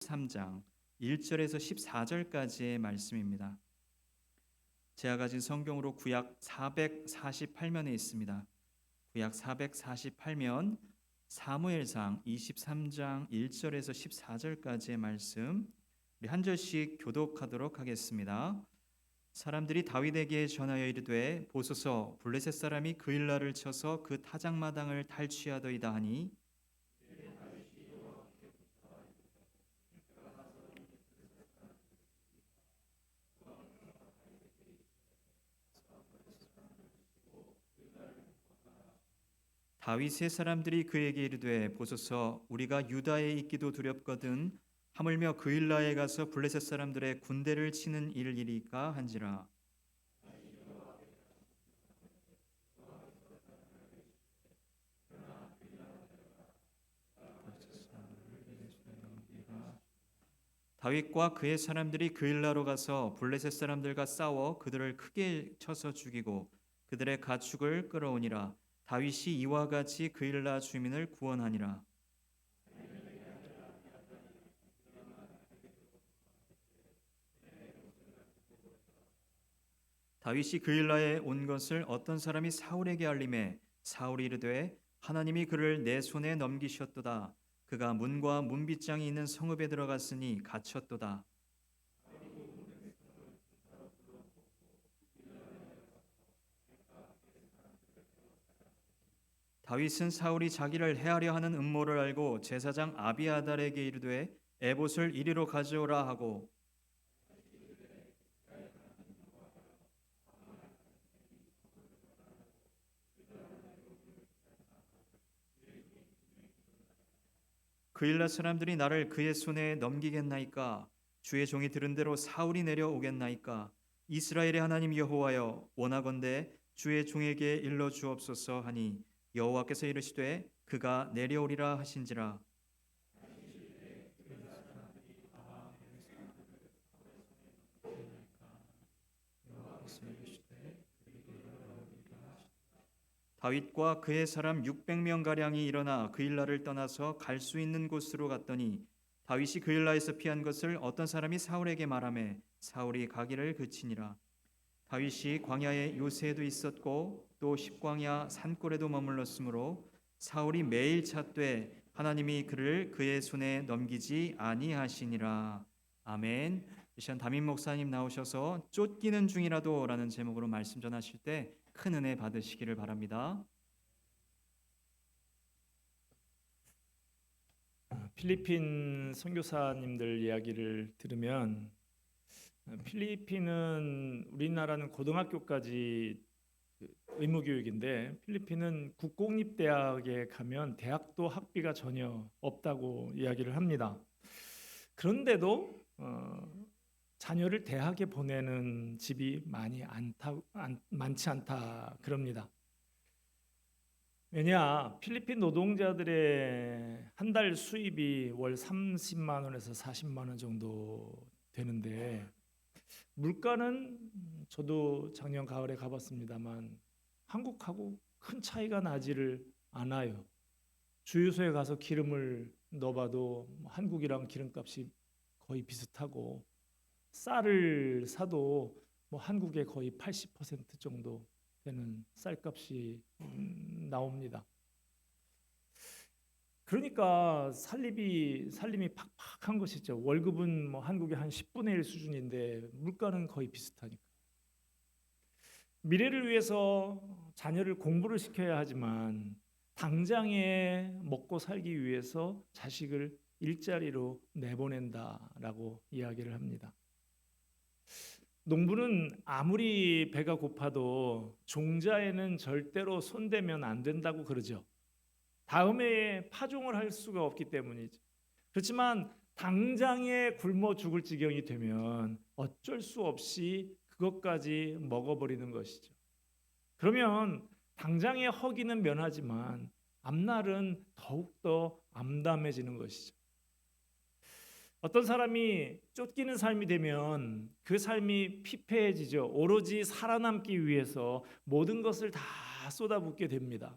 33장 1절에서 14절까지의 말씀입니다. 제가 가진 성경으로 구약 448면에 있습니다. 구약 448면 사무엘상 23장 1절에서 14절까지의 말씀, 우리 한 절씩 교독하도록 하겠습니다. 사람들이 다윗에게 전하여 이르되 보소서 블레셋 사람이 그일라를 쳐서 그 타작마당을 탈취하더이다 하니 다윗의 사람들이 그에게 이르되 보소서 우리가 유다에 있기도 두렵거든 하물며 그일라에 가서 블레셋 사람들의 군대를 치는 일이리까 한지라. 다윗과 그의 사람들이 그일라로 가서 블레셋 사람들과 싸워 그들을 크게 쳐서 죽이고 그들의 가축을 끌어오니라. 다윗이 이와 같이 그일라 주민을 구원하니라. 다윗이 그일라에 온 것을 어떤 사람이 사울에게 알림해 사울이 이르되 하나님이 그를 내 손에 넘기셨도다. 그가 문과 문빗장이 있는 성읍에 들어갔으니 갇혔도다. 다윗은 사울이 자기를 해하려 하는 음모를 알고 제사장 아비아달에게 이르되 에봇을 이리로 가져오라 하고 그일라 사람들이 나를 그의 손에 넘기겠나이까? 주의 종이 들은 대로 사울이 내려오겠나이까? 이스라엘의 하나님 여호와여 원하건대 주의 종에게 일러 주옵소서 하니 여호와께서 이르시되 그가 내려오리라 하신지라. 다윗과 그의 사람 600명 가량이 일어나 그일라를 떠나서 갈 수 있는 곳으로 갔더니 다윗이 그일라에서 피한 것을 어떤 사람이 사울에게 말하매 사울이 가기를 그치니라. 다윗이 광야에 요새에도 있었고 또 십광야 산골에도 머물렀으므로 사울이 매일 찾되 하나님이 그를 그의 손에 넘기지 아니하시니라. 아멘. 이 시간 담임 목사님 나오셔서 쫓기는 중이라도라는 제목으로 말씀 전하실 때 큰 은혜 받으시기를 바랍니다. 필리핀 선교사님들 이야기를 들으면 필리핀은 우리나라는 고등학교까지 의무교육인데 필리핀은 국공립대학에 가면 대학도 학비가 전혀 없다고 이야기를 합니다. 그런데도 자녀를 대학에 보내는 집이 많지 않다 그럽니다. 왜냐, 필리핀 노동자들의 한 달 수입이 월 30만 원에서 40만 원 정도 되는데 물가는 저도 작년 가을에 가봤습니다만 한국하고 큰 차이가 나지를 않아요. 주유소에 가서 기름을 넣어봐도 한국이랑 기름값이 거의 비슷하고 쌀을 사도 한국의 거의 80% 정도 되는 쌀값이 나옵니다. 그러니까 살림이 팍팍한 것이죠. 월급은 한국의 한 10분의 1 수준인데 물가는 거의 비슷하니까. 미래를 위해서 자녀를 공부를 시켜야 하지만 당장에 먹고 살기 위해서 자식을 일자리로 내보낸다라고 이야기를 합니다. 농부는 아무리 배가 고파도 종자에는 절대로 손대면 안 된다고 그러죠. 다음 해에 파종을 할 수가 없기 때문이죠. 그렇지만 당장에 굶어 죽을 지경이 되면 어쩔 수 없이 그것까지 먹어버리는 것이죠. 그러면 당장의 허기는 면하지만 앞날은 더욱더 암담해지는 것이죠. 어떤 사람이 쫓기는 삶이 되면 그 삶이 피폐해지죠. 오로지 살아남기 위해서 모든 것을 다 쏟아붓게 됩니다.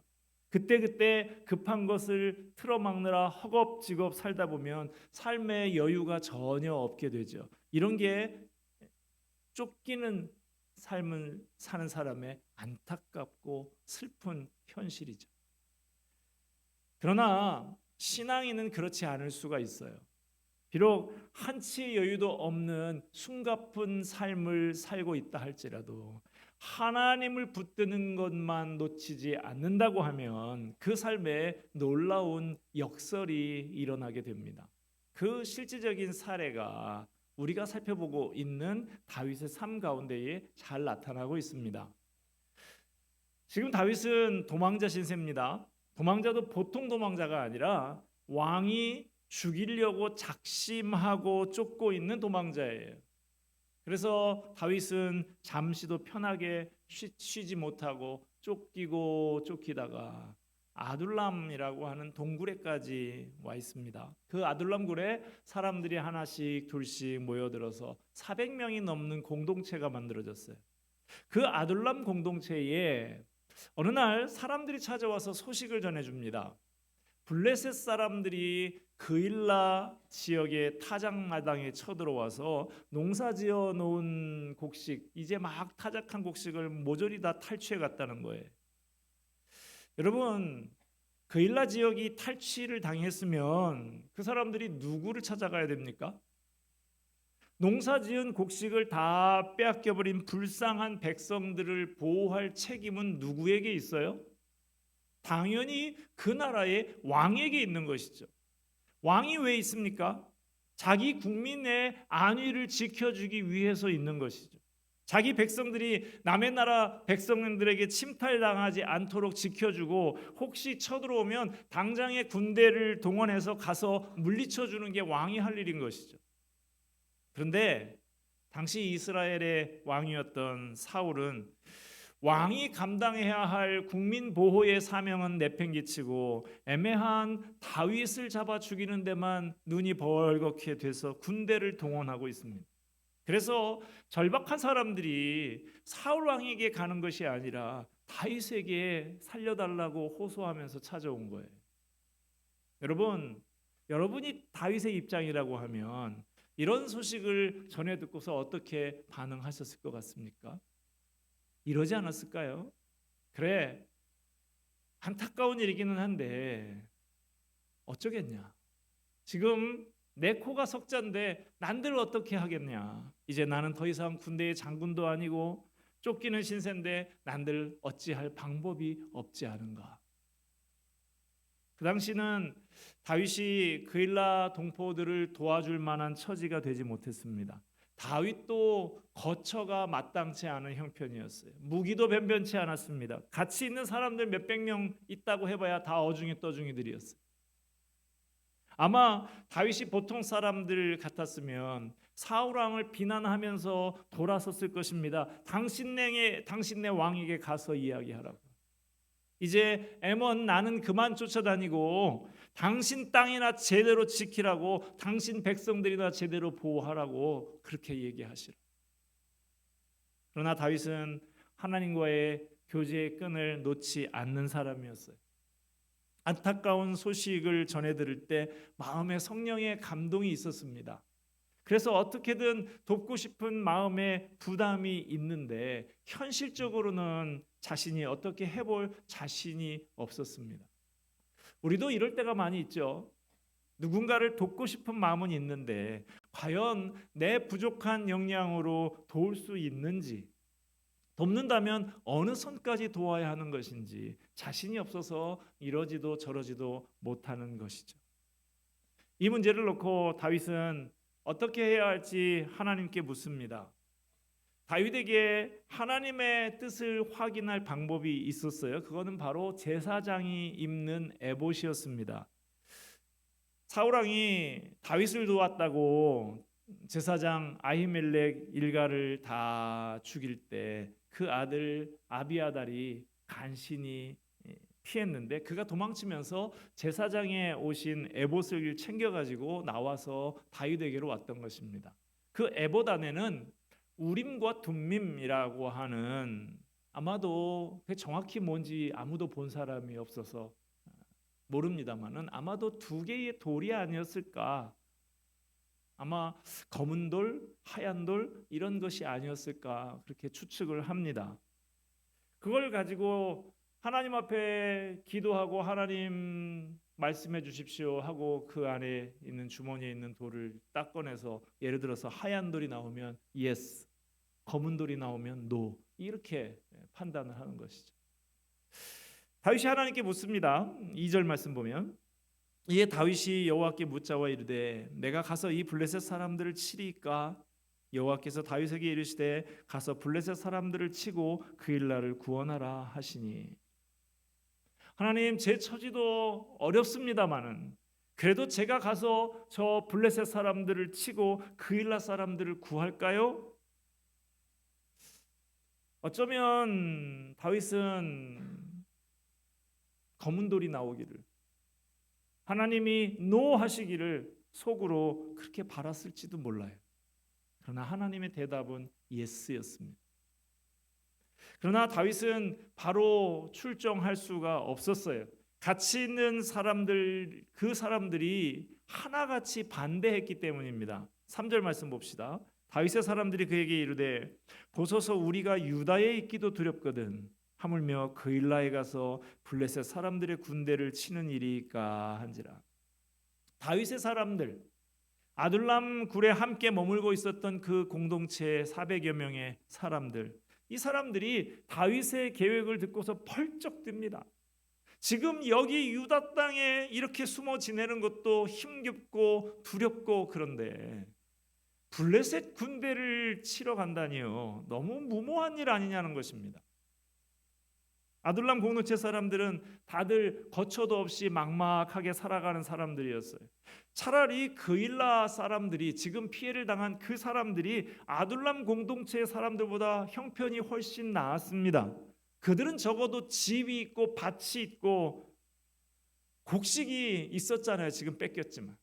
그때그때 급한 것을 틀어막느라 허겁지겁 살다 보면 삶의 여유가 전혀 없게 되죠. 이런 게 쫓기는 삶을 사는 사람의 안타깝고 슬픈 현실이죠. 그러나 신앙인은 그렇지 않을 수가 있어요. 비록 한치의 여유도 없는 숨가쁜 삶을 살고 있다 할지라도 하나님을 붙드는 것만 놓치지 않는다고 하면 그 삶에 놀라운 역설이 일어나게 됩니다. 그 실질적인 사례가 우리가 살펴보고 있는 다윗의 삶 가운데에 잘 나타나고 있습니다. 지금 다윗은 도망자 신세입니다. 도망자도 보통 도망자가 아니라 왕이 죽이려고 작심하고 쫓고 있는 도망자예요. 그래서 다윗은 잠시도 편하게 쉬지 못하고 쫓기고 쫓기다가 아둘람이라고 하는 동굴에까지 와 있습니다. 그 아둘람 굴에 사람들이 하나씩 둘씩 모여들어서 400명이 넘는 공동체가 만들어졌어요. 그 아둘람 공동체에 어느 날 사람들이 찾아와서 소식을 전해줍니다. 블레셋 사람들이 그일라 지역의 타작마당에 쳐들어와서 농사지어 놓은 곡식, 이제 막 타작한 곡식을 모조리 다 탈취해 갔다는 거예요. 여러분, 그일라 지역이 탈취를 당했으면 그 사람들이 누구를 찾아가야 됩니까? 농사지은 곡식을 다 빼앗겨버린 불쌍한 백성들을 보호할 책임은 누구에게 있어요? 당연히 그 나라의 왕에게 있는 것이죠. 왕이 왜 있습니까? 자기 국민의 안위를 지켜주기 위해서 있는 것이죠. 자기 백성들이 남의 나라 백성들에게 침탈당하지 않도록 지켜주고 혹시 쳐들어오면 당장의 군대를 동원해서 가서 물리쳐주는 게 왕이 할 일인 것이죠. 그런데 당시 이스라엘의 왕이었던 사울은 왕이 감당해야 할 국민 보호의 사명은 내팽개치고 애매한 다윗을 잡아 죽이는 데만 눈이 벌겋게 돼서 군대를 동원하고 있습니다. 그래서 절박한 사람들이 사울 왕에게 가는 것이 아니라 다윗에게 살려달라고 호소하면서 찾아온 거예요. 여러분, 여러분이 다윗의 입장이라고 하면 이런 소식을 전해 듣고서 어떻게 반응하셨을 것 같습니까? 이러지 않았을까요? 그래, 안타까운 일이기는 한데 어쩌겠냐. 지금 내 코가 석자인데 난들 어떻게 하겠냐. 이제 나는 더 이상 군대의 장군도 아니고 쫓기는 신세인데 난들 어찌할 방법이 없지 않은가. 그 당시는 다윗이 그일라 동포들을 도와줄 만한 처지가 되지 못했습니다. 다윗도 거처가 마땅치 않은 형편이었어요. 무기도 변변치 않았습니다. 같이 있는 사람들 몇백 명 있다고 해봐야 다 어중이 떠중이들이었어요. 아마 다윗이 보통 사람들 같았으면 사울 왕을 비난하면서 돌아섰을 것입니다. 당신네 왕에게 가서 이야기하라고. 이제 애먼 나는 그만 쫓아다니고 당신 땅이나 제대로 지키라고, 당신 백성들이나 제대로 보호하라고 그렇게 얘기하시라. 그러나 다윗은 하나님과의 교제의 끈을 놓지 않는 사람이었어요. 안타까운 소식을 전해 들을 때 마음에 성령의 감동이 있었습니다. 그래서 어떻게든 돕고 싶은 마음에 부담이 있는데 현실적으로는 자신이 어떻게 해볼 자신이 없었습니다. 우리도 이럴 때가 많이 있죠. 누군가를 돕고 싶은 마음은 있는데 과연 내 부족한 역량으로 도울 수 있는지, 돕는다면 어느 선까지 도와야 하는 것인지 자신이 없어서 이러지도 저러지도 못하는 것이죠. 이 문제를 놓고 다윗은 어떻게 해야 할지 하나님께 묻습니다. 다윗에게 하나님의 뜻을 확인할 방법이 있었어요. 그거는 바로 제사장이 입는 에봇이었습니다. 사울 왕이 다윗을 도왔다고 제사장 아히멜렉 일가를 다 죽일 때 그 아들 아비아달이 간신히 피했는데 그가 도망치면서 제사장에 오신 에봇을 챙겨가지고 나와서 다윗에게로 왔던 것입니다. 그 에봇 안에는 우림과 둠밈이라고 하는 아마도 그게 정확히 뭔지 아무도 본 사람이 없어서 모릅니다만은 아마도 두 개의 돌이 아니었을까. 아마 검은 돌, 하얀 돌 이런 것이 아니었을까 그렇게 추측을 합니다. 그걸 가지고 하나님 앞에 기도하고 하나님 말씀해 주십시오 하고 그 안에 있는 주머니에 있는 돌을 딱 꺼내서 예를 들어서 하얀 돌이 나오면 yes, 검은 돌이 나오면 no 이렇게 판단을 하는 것이죠. 다윗이 하나님께 묻습니다. 2절 말씀 보면 이에 다윗이 여호와께 묻자와 이르되 내가 가서 이 블레셋 사람들을 치리까? 여호와께서 다윗에게 이르시되 가서 블레셋 사람들을 치고 그 일날을 구원하라 하시니. 하나님, 제 처지도 어렵습니다마는 그래도 제가 가서 저 블레셋 사람들을 치고 그 일날 사람들을 구할까요? 어쩌면 다윗은 검은 돌이 나오기를, 하나님이 노 하시기를 속으로 그렇게 바랐을지도 몰라요. 그러나 하나님의 대답은 예스였습니다. 그러나 다윗은 바로 출정할 수가 없었어요. 같이 있는 사람들, 그 사람들이 하나같이 반대했기 때문입니다. 3절 말씀 봅시다. 다윗의 사람들이 그에게 이르되 보소서 우리가 유다에 있기도 두렵거든 하물며 그일라에 가서 블레셋 사람들의 군대를 치는 일이까 한지라. 다윗의 사람들, 아둘람 굴에 함께 머물고 있었던 그 공동체 400여 명의 사람들, 이 사람들이 다윗의 계획을 듣고서 펄쩍 듭니다. 지금 여기 유다 땅에 이렇게 숨어 지내는 것도 힘겹고 두렵고 그런데 블레셋 군대를 치러 간다니요. 너무 무모한 일 아니냐는 것입니다. 아둘람 공동체 사람들은 다들 거처도 없이 막막하게 살아가는 사람들이었어요. 차라리 그일라 사람들이, 지금 피해를 당한 그 사람들이 아둘람 공동체의 사람들보다 형편이 훨씬 나았습니다. 그들은 적어도 집이 있고 밭이 있고 곡식이 있었잖아요. 지금 뺏겼지만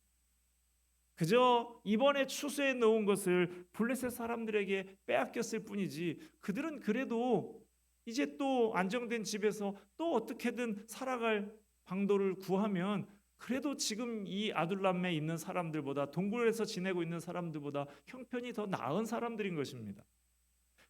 그저 이번에 추수해 놓은 것을 블레셋 사람들에게 빼앗겼을 뿐이지 그들은 그래도 이제 또 안정된 집에서 또 어떻게든 살아갈 방도를 구하면 그래도 지금 이 아둘람에 있는 사람들보다, 동굴에서 지내고 있는 사람들보다 형편이 더 나은 사람들인 것입니다.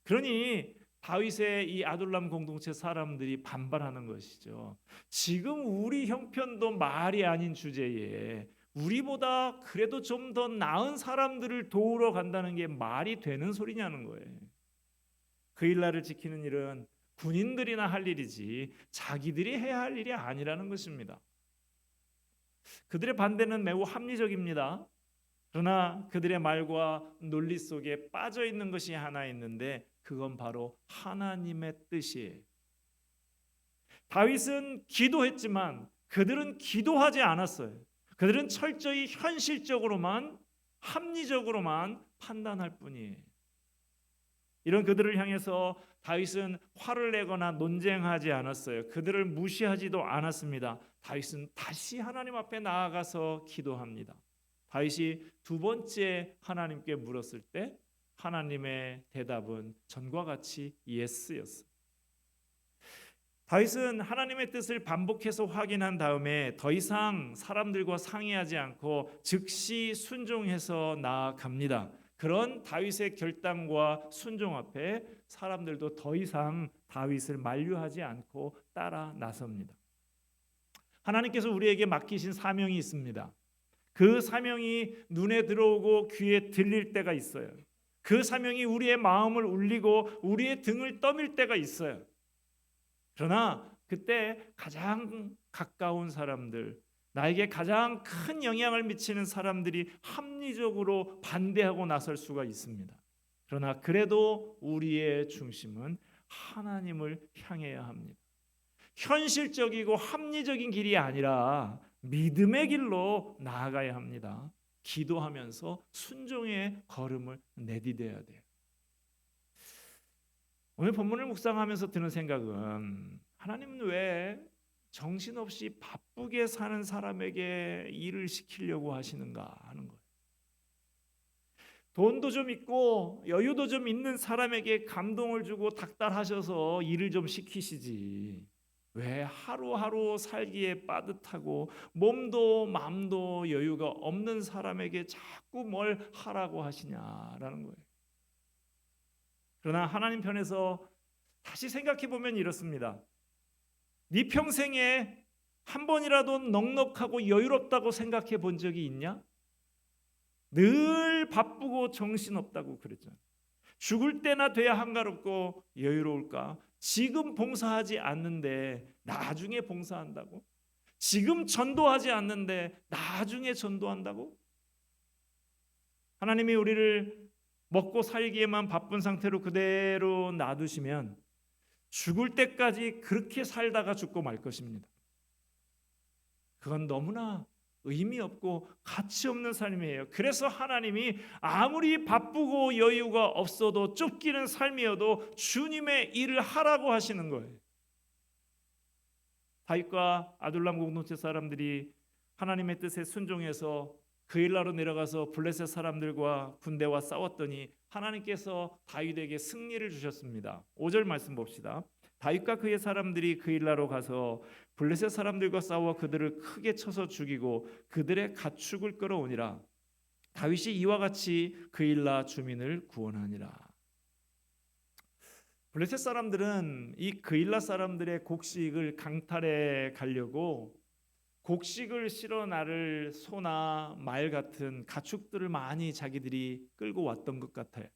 그러니 다윗의 이 아둘람 공동체 사람들이 반발하는 것이죠. 지금 우리 형편도 말이 아닌 주제에 우리보다 그래도 좀 더 나은 사람들을 도우러 간다는 게 말이 되는 소리냐는 거예요. 그 일날을 지키는 일은 군인들이나 할 일이지 자기들이 해야 할 일이 아니라는 것입니다. 그들의 반대는 매우 합리적입니다. 그러나 그들의 말과 논리 속에 빠져 있는 것이 하나 있는데 그건 바로 하나님의 뜻이에요. 다윗은 기도했지만 그들은 기도하지 않았어요. 그들은 철저히 현실적으로만, 합리적으로만 판단할 뿐이에요. 이런 그들을 향해서 다윗은 화를 내거나 논쟁하지 않았어요. 그들을 무시하지도 않았습니다. 다윗은 다시 하나님 앞에 나아가서 기도합니다. 다윗이 두 번째 하나님께 물었을 때 하나님의 대답은 전과 같이 예스였어요. 다윗은 하나님의 뜻을 반복해서 확인한 다음에 더 이상 사람들과 상의하지 않고 즉시 순종해서 나아갑니다. 그런 다윗의 결단과 순종 앞에 사람들도 더 이상 다윗을 만류하지 않고 따라 나섭니다. 하나님께서 우리에게 맡기신 사명이 있습니다. 그 사명이 눈에 들어오고 귀에 들릴 때가 있어요. 그 사명이 우리의 마음을 울리고 우리의 등을 떠밀 때가 있어요. 그러나 그때 가장 가까운 사람들, 나에게 가장 큰 영향을 미치는 사람들이 합리적으로 반대하고 나설 수가 있습니다. 그러나 그래도 우리의 중심은 하나님을 향해야 합니다. 현실적이고 합리적인 길이 아니라 믿음의 길로 나아가야 합니다. 기도하면서 순종의 걸음을 내디뎌야 돼요. 오늘 본문을 묵상하면서 드는 생각은 하나님은 왜 정신없이 바쁘게 사는 사람에게 일을 시키려고 하시는가 하는 거예요. 돈도 좀 있고 여유도 좀 있는 사람에게 감동을 주고 닥달하셔서 일을 좀 시키시지. 왜 하루하루 살기에 빠듯하고 몸도 마음도 여유가 없는 사람에게 자꾸 뭘 하라고 하시냐라는 거예요. 그러나 하나님 편에서 다시 생각해 보면 이렇습니다. 네 평생에 한 번이라도 넉넉하고 여유롭다고 생각해 본 적이 있냐? 늘 바쁘고 정신없다고 그랬잖아요. 죽을 때나 돼야 한가롭고 여유로울까? 지금 봉사하지 않는데 나중에 봉사한다고? 지금 전도하지 않는데 나중에 전도한다고? 하나님이 우리를 먹고 살기에만 바쁜 상태로 그대로 놔두시면 죽을 때까지 그렇게 살다가 죽고 말 것입니다. 그건 너무나 의미 없고 가치 없는 삶이에요. 그래서 하나님이 아무리 바쁘고 여유가 없어도 쫓기는 삶이어도 주님의 일을 하라고 하시는 거예요. 다윗과 아둘람 공동체 사람들이 하나님의 뜻에 순종해서 그일라로 내려가서 블레셋 사람들과 군대와 싸웠더니 하나님께서 다윗에게 승리를 주셨습니다. 5절 말씀 봅시다. 다윗과 그의 사람들이 그일라로 가서 블레셋 사람들과 싸워 그들을 크게 쳐서 죽이고 그들의 가축을 끌어오니라. 다윗이 이와 같이 그일라 주민을 구원하니라. 블레셋 사람들은 이 그일라 사람들의 곡식을 강탈해 가려고 곡식을 실어 나를 소나 말 같은 가축들을 많이 자기들이 끌고 왔던 것 같아요.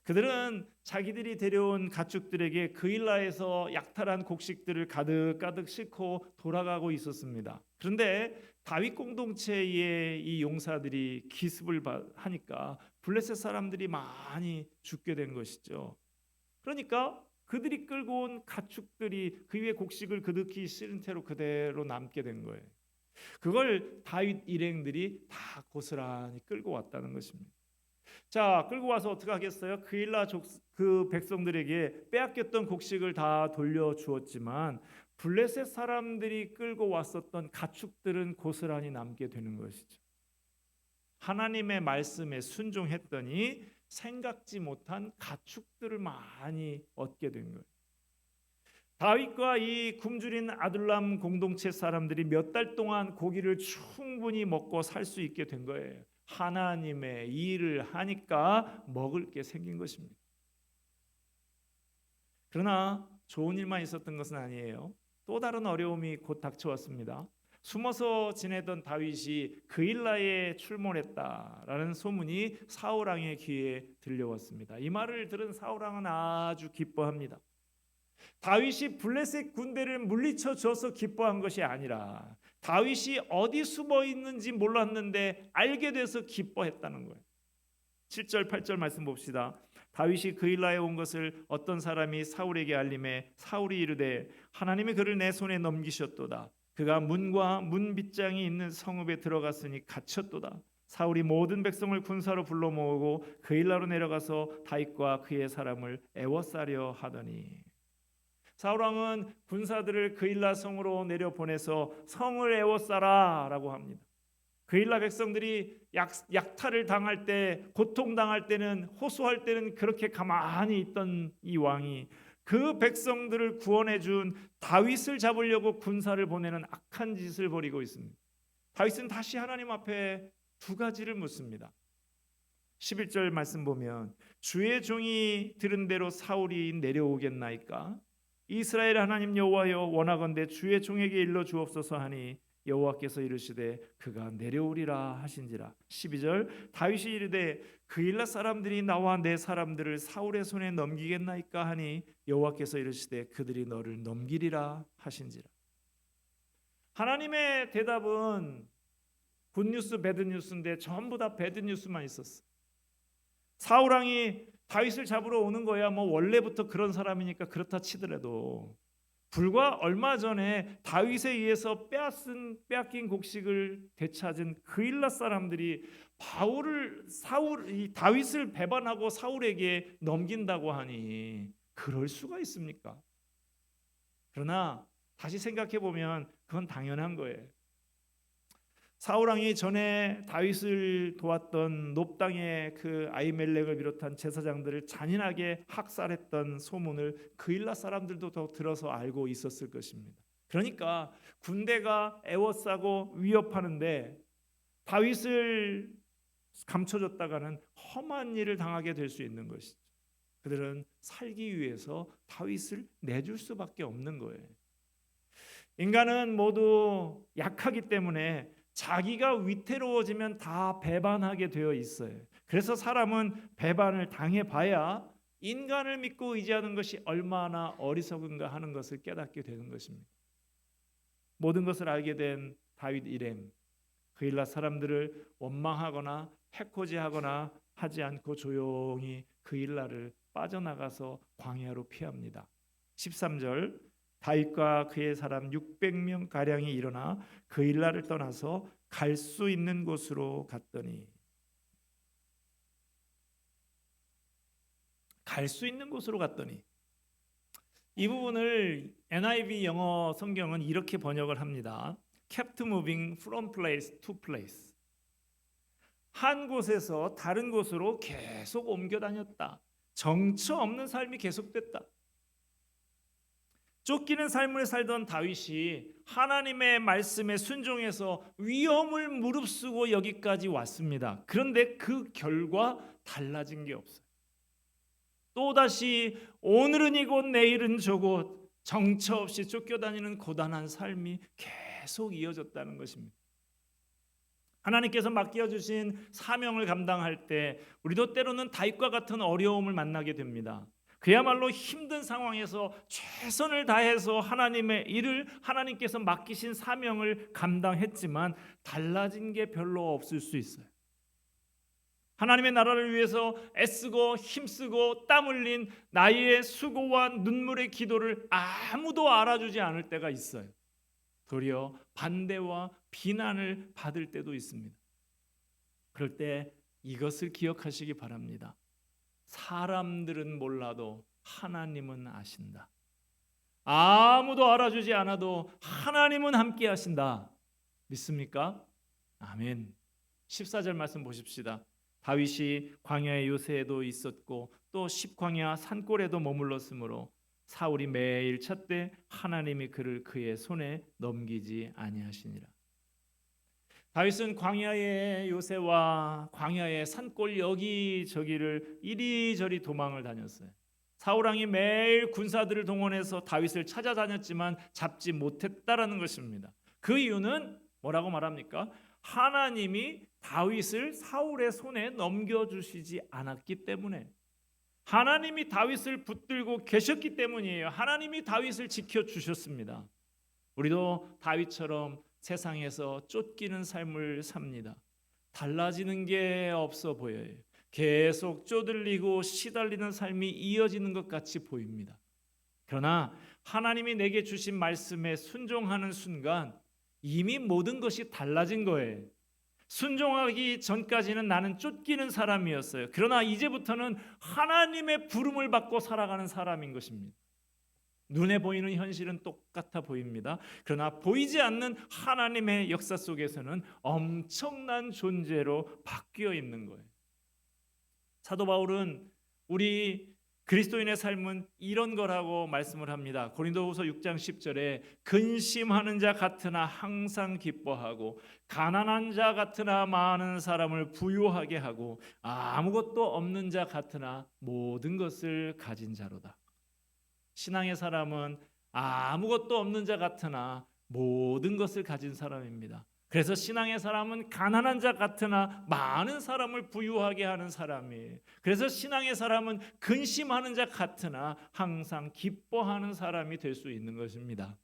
그들은 자기들이 데려온 가축들에게 그일라에서 약탈한 곡식들을 가득가득 싣고 돌아가고 있었습니다. 그런데 다윗 공동체의 이 용사들이 기습을 하니까 블레셋 사람들이 많이 죽게 된 것이죠. 그러니까 그들이 끌고 온 가축들이 그 위에 곡식을 그득히 실은 채로 그대로 남게 된 거예요. 그걸 다윗 일행들이 다 고스란히 끌고 왔다는 것입니다. 자, 끌고 와서 어떻게 하겠어요? 그일라 그 백성들에게 빼앗겼던 곡식을 다 돌려주었지만 블레셋 사람들이 끌고 왔었던 가축들은 고스란히 남게 되는 것이죠. 하나님의 말씀에 순종했더니 생각지 못한 가축들을 많이 얻게 된 거예요. 다윗과 이 굶주린 아둘람 공동체 사람들이 몇 달 동안 고기를 충분히 먹고 살 수 있게 된 거예요. 하나님의 일을 하니까 먹을 게 생긴 것입니다. 그러나 좋은 일만 있었던 것은 아니에요. 또 다른 어려움이 곧 닥쳐왔습니다. 숨어서 지내던 다윗이 그일라에 출몰했다라는 소문이 사울 왕의 귀에 들려왔습니다. 이 말을 들은 사울 왕은 아주 기뻐합니다. 다윗이 블레셋 군대를 물리쳐 줘서 기뻐한 것이 아니라 다윗이 어디 숨어 있는지 몰랐는데 알게 돼서 기뻐했다는 거예요. 7절 8절 말씀 봅시다. 다윗이 그일라에 온 것을 어떤 사람이 사울에게 알림해 사울이 이르되 하나님이 그를 내 손에 넘기셨도다. 그가 문과 문 빗장이 있는 성읍에 들어갔으니 갇혔도다. 사울이 모든 백성을 군사로 불러 모으고 그일라로 내려가서 다윗과 그의 사람을 애워싸려 하더니 사울 왕은 군사들을 그일라 성으로 내려 보내서 성을 애워싸라라고 합니다. 그일라 백성들이 약탈을 당할 때, 고통당할 때는, 호소할 때는 그렇게 가만히 있던 이 왕이 그 백성들을 구원해 준 다윗을 잡으려고 군사를 보내는 악한 짓을 벌이고 있습니다. 다윗은 다시 하나님 앞에 두 가지를 묻습니다. 11절 말씀 보면 주의 종이 들은 대로 사울이 내려오겠나이까? 이스라엘 하나님 여호와여 원하건대 주의 종에게 일러 주옵소서 하니 여호와께서 이르시되 그가 내려오리라 하신지라. 12절 다윗이 이르되 그일라 사람들이 나와 내 사람들을 사울의 손에 넘기겠나이까 하니 여호와께서 이르시되 그들이 너를 넘기리라 하신지라. 하나님의 대답은 굿뉴스 배드뉴스인데 전부 다 배드뉴스만 있었어. 사울 왕이 다윗을 잡으러 오는 거야. 뭐 원래부터 그런 사람이니까 그렇다 치더라도 불과 얼마 전에 다윗에 의해서 빼앗긴 곡식을 되찾은 그일라 사람들이 다윗을 배반하고 사울에게 넘긴다고 하니 그럴 수가 있습니까? 그러나 다시 생각해 보면 그건 당연한 거예요. 사울 왕이 전에 다윗을 도왔던 놉 땅의 그 아히멜렉을 비롯한 제사장들을 잔인하게 학살했던 소문을 그일라 사람들도 더 들어서 알고 있었을 것입니다. 그러니까 군대가 애워싸고 위협하는데 다윗을 감춰줬다가는 험한 일을 당하게 될 수 있는 것이죠. 그들은 살기 위해서 다윗을 내줄 수밖에 없는 거예요. 인간은 모두 약하기 때문에 자기가 위태로워지면 다 배반하게 되어 있어요. 그래서 사람은 배반을 당해봐야 인간을 믿고 의지하는 것이 얼마나 어리석은가 하는 것을 깨닫게 되는 것입니다. 모든 것을 알게 된 다윗 일행, 그일라 사람들을 원망하거나 해코지하거나 하지 않고 조용히 그일라를 빠져나가서 광야로 피합니다. 13절 다윗과 그의 사람 600명 가량이 일어나 그일라를 떠나서 갈 수 있는 곳으로 갔더니, 갈 수 있는 곳으로 갔더니, 이 부분을 NIV 영어 성경은 이렇게 번역을 합니다. Kept moving from place to place. 한 곳에서 다른 곳으로 계속 옮겨 다녔다. 정처 없는 삶이 계속됐다. 쫓기는 삶을 살던 다윗이 하나님의 말씀에 순종해서 위험을 무릅쓰고 여기까지 왔습니다. 그런데 그 결과 달라진 게 없어요. 또다시 오늘은 이곳 내일은 저곳 정처 없이 쫓겨다니는 고단한 삶이 계속 이어졌다는 것입니다. 하나님께서 맡겨주신 사명을 감당할 때 우리도 때로는 다윗과 같은 어려움을 만나게 됩니다. 그야말로 힘든 상황에서 최선을 다해서 하나님의 일을, 하나님께서 맡기신 사명을 감당했지만 달라진 게 별로 없을 수 있어요. 하나님의 나라를 위해서 애쓰고 힘쓰고 땀 흘린 나의 수고와 눈물의 기도를 아무도 알아주지 않을 때가 있어요. 도리어 반대와 비난을 받을 때도 있습니다. 그럴 때 이것을 기억하시기 바랍니다. 사람들은 몰라도 하나님은 아신다. 아무도 알아주지 않아도 하나님은 함께 하신다. 믿습니까? 아멘. 14절 말씀 보십시다. 다윗이 광야의 요새에도 있었고 또 십광야 산골에도 머물렀으므로 사울이 매일 찾되 하나님이 그를 그의 손에 넘기지 아니하시니라. 다윗은 광야의 요새와 광야의 산골 여기저기를 이리저리 도망을 다녔어요. 사울 왕이 매일 군사들을 동원해서 다윗을 찾아다녔지만 잡지 못했다라는 것입니다. 그 이유는 뭐라고 말합니까? 하나님이 다윗을 사울의 손에 넘겨주시지 않았기 때문에, 하나님이 다윗을 붙들고 계셨기 때문이에요. 하나님이 다윗을 지켜주셨습니다. 우리도 다윗처럼 세상에서 쫓기는 삶을 삽니다. 달라지는 게 없어 보여요. 계속 쪼들리고 시달리는 삶이 이어지는 것 같이 보입니다. 그러나 하나님이 내게 주신 말씀에 순종하는 순간 이미 모든 것이 달라진 거예요. 순종하기 전까지는 나는 쫓기는 사람이었어요. 그러나 이제부터는 하나님의 부름을 받고 살아가는 사람인 것입니다. 눈에 보이는 현실은 똑같아 보입니다. 그러나 보이지 않는 하나님의 역사 속에서는 엄청난 존재로 바뀌어 있는 거예요. 사도 바울은 우리 그리스도인의 삶은 이런 거라고 말씀을 합니다. 고린도후서 6장 10절에 근심하는 자 같으나 항상 기뻐하고 가난한 자 같으나 많은 사람을 부유하게 하고 아무것도 없는 자 같으나 모든 것을 가진 자로다. 신앙의 사람은 아무것도 없는 자 같으나 모든 것을 가진 사람입니다. 그래서 신앙의 사람은 가난한 자 같으나 많은 사람을 부유하게 하는 사람이에요. 그래서 신앙의 사람은 근심하는 자 같으나 항상 기뻐하는 사람이 될 수 있는 것입니다.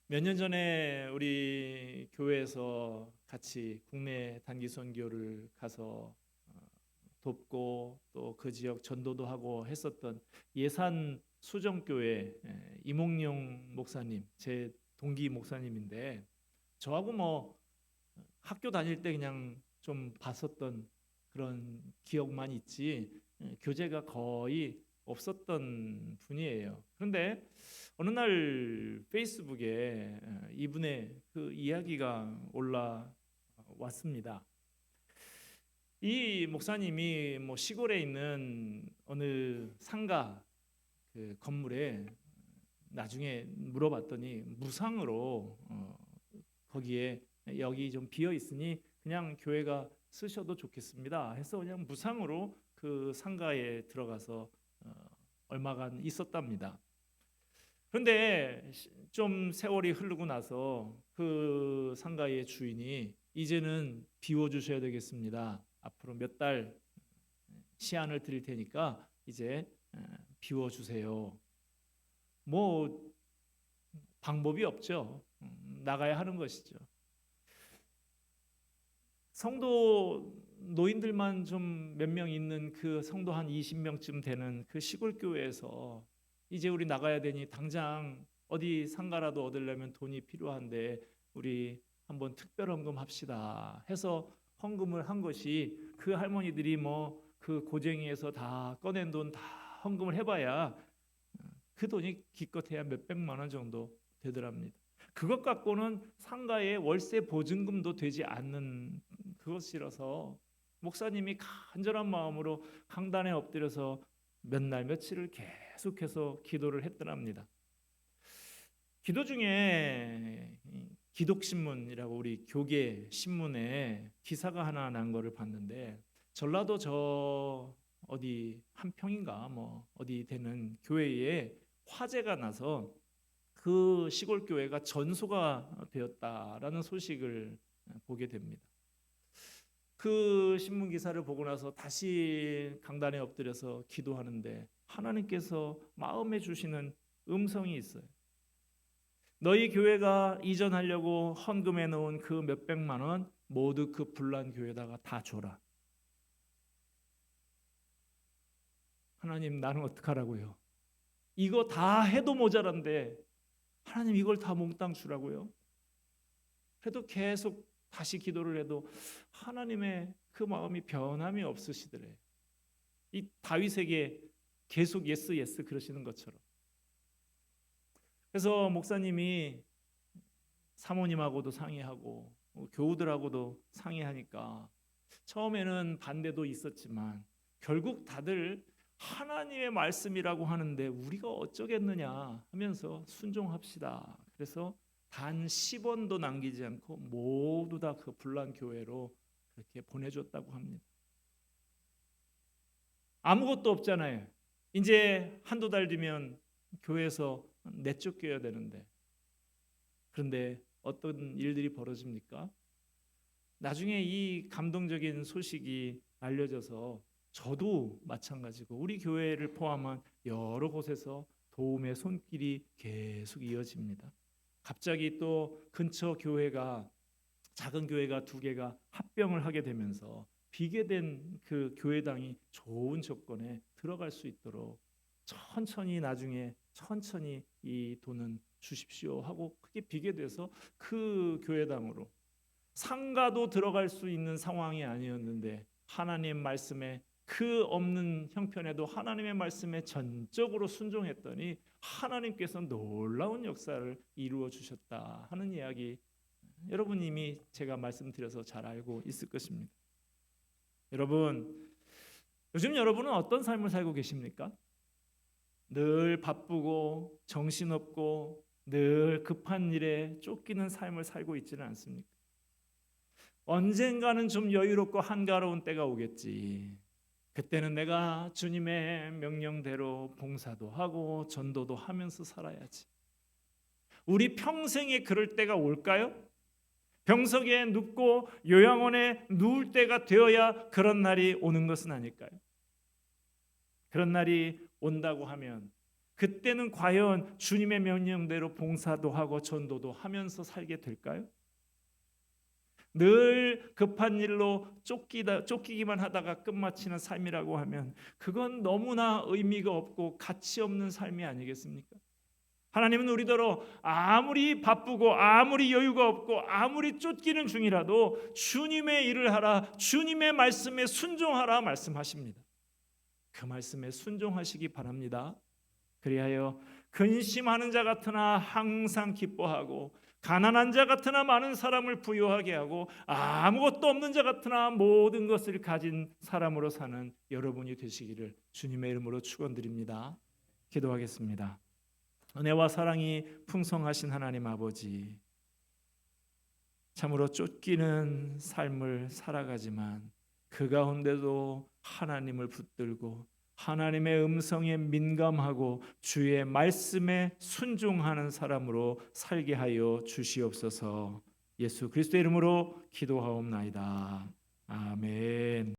몇 년 전에 우리 교회에서 같이 국내 단기 선교를 가서 돕고 또 그 지역 전도도 하고 했었던 예산 수정교회 이몽룡 목사님, 제 동기 목사님인데 저하고 뭐 학교 다닐 때 그냥 좀 봤었던 그런 기억만 있지 교제가 거의 없었던 분이에요. 그런데 어느 날 페이스북에 이분의 그 이야기가 올라왔습니다. 이 목사님이 뭐 시골에 있는 어느 상가 그 건물에 나중에 물어봤더니 무상으로 거기에 여기 좀 비어 있으니 그냥 교회가 쓰셔도 좋겠습니다 해서 그냥 무상으로 그 상가에 들어가서 얼마간 있었답니다. 그런데 좀 세월이 흐르고 나서 그 상가의 주인이 이제는 비워주셔야 되겠습니다. 앞으로 몇 달 시한을 드릴 테니까 이제 비워주세요. 뭐 방법이 없죠. 나가야 하는 것이죠. 성도 노인들만 좀 몇 명 있는 그 성도 한 20명쯤 되는 그 시골 교회에서 이제 우리 나가야 되니 당장 어디 상가라도 얻으려면 돈이 필요한데 우리 한번 특별 헌금 합시다 해서 헌금을 한 것이 그 할머니들이 뭐 그 고쟁이에서 다 꺼낸 돈 다 헌금을 해봐야 그 돈이 기껏해야 몇백만 원 정도 되더랍니다. 그것 갖고는 상가의 월세 보증금도 되지 않는 그것이라서 목사님이 간절한 마음으로 강단에 엎드려서 몇 날 며칠을 계속해서 기도를 했더랍니다. 기도 중에 기독신문이라고 우리 교계 신문에 기사가 하나 난 거를 봤는데 전라도 저 어디 한평인가 뭐 어디 되는 교회에 화재가 나서 그 시골 교회가 전소가 되었다라는 소식을 보게 됩니다. 그 신문 기사를 보고 나서 다시 강단에 엎드려서 기도하는데 하나님께서 마음에 주시는 음성이 있어요. 너희 교회가 이전하려고 헌금해 놓은 그 몇백만 원 모두 그 불난 교회에다가 다 줘라. 하나님, 나는 어떡하라고요? 이거 다 해도 모자란데 하나님 이걸 다 몽땅 주라고요? 그래도 계속 다시 기도를 해도 하나님의 그 마음이 변함이 없으시더래. 이 다윗에게 계속 예스 예스 그러시는 것처럼. 그래서 목사님이 사모님하고도 상의하고 교우들하고도 상의하니까 처음에는 반대도 있었지만 결국 다들 하나님의 말씀이라고 하는데 우리가 어쩌겠느냐 하면서 순종합시다. 그래서 단 10원도 남기지 않고 모두 다 그 불난 교회로 그렇게 보내줬다고 합니다. 아무것도 없잖아요. 이제 한두 달 뒤면 교회에서 내쫓겨야 되는데 그런데 어떤 일들이 벌어집니까? 나중에 이 감동적인 소식이 알려져서 저도 마찬가지고 우리 교회를 포함한 여러 곳에서 도움의 손길이 계속 이어집니다. 갑자기 또 근처 교회가 작은 교회가 두 개가 합병을 하게 되면서 비계된 그 교회당이 좋은 조건에 들어갈 수 있도록 천천히 나중에 천천히 이 돈은 주십시오 하고 그게 비계돼서 그 교회당으로 상가도 들어갈 수 있는 상황이 아니었는데 하나님 말씀에 그 없는 형편에도 하나님의 말씀에 전적으로 순종했더니 하나님께서 놀라운 역사를 이루어 주셨다 하는 이야기 여러분 이미 제가 말씀드려서 잘 알고 있을 것입니다. 여러분 요즘 여러분은 어떤 삶을 살고 계십니까? 늘 바쁘고 정신없고 늘 급한 일에 쫓기는 삶을 살고 있지는 않습니까? 언젠가는 좀 여유롭고 한가로운 때가 오겠지. 그때는 내가 주님의 명령대로 봉사도 하고 전도도 하면서 살아야지. 우리 평생에 그럴 때가 올까요? 병석에 눕고 요양원에 누울 때가 되어야 그런 날이 오는 것은 아닐까요? 그런 날이 온다고 하면 그때는 과연 주님의 명령대로 봉사도 하고 전도도 하면서 살게 될까요? 늘 급한 일로 쫓기기만 하다가 끝마치는 삶이라고 하면 그건 너무나 의미가 없고 가치 없는 삶이 아니겠습니까? 하나님은 우리더러 아무리 바쁘고 아무리 여유가 없고 아무리 쫓기는 중이라도 주님의 일을 하라, 주님의 말씀에 순종하라 말씀하십니다. 그 말씀에 순종하시기 바랍니다. 그리하여 근심하는 자 같으나 항상 기뻐하고 가난한 자 같으나 많은 사람을 부유하게 하고 아무것도 없는 자 같으나 모든 것을 가진 사람으로 사는 여러분이 되시기를 주님의 이름으로 축원드립니다. 기도하겠습니다. 은혜와 사랑이 풍성하신 하나님 아버지, 참으로 쫓기는 삶을 살아가지만 그 가운데도 하나님을 붙들고 하나님의 음성에 민감하고 주의 말씀에 순종하는 사람으로 살게 하여 주시옵소서. 예수 그리스도의 이름으로 기도하옵나이다. 아멘.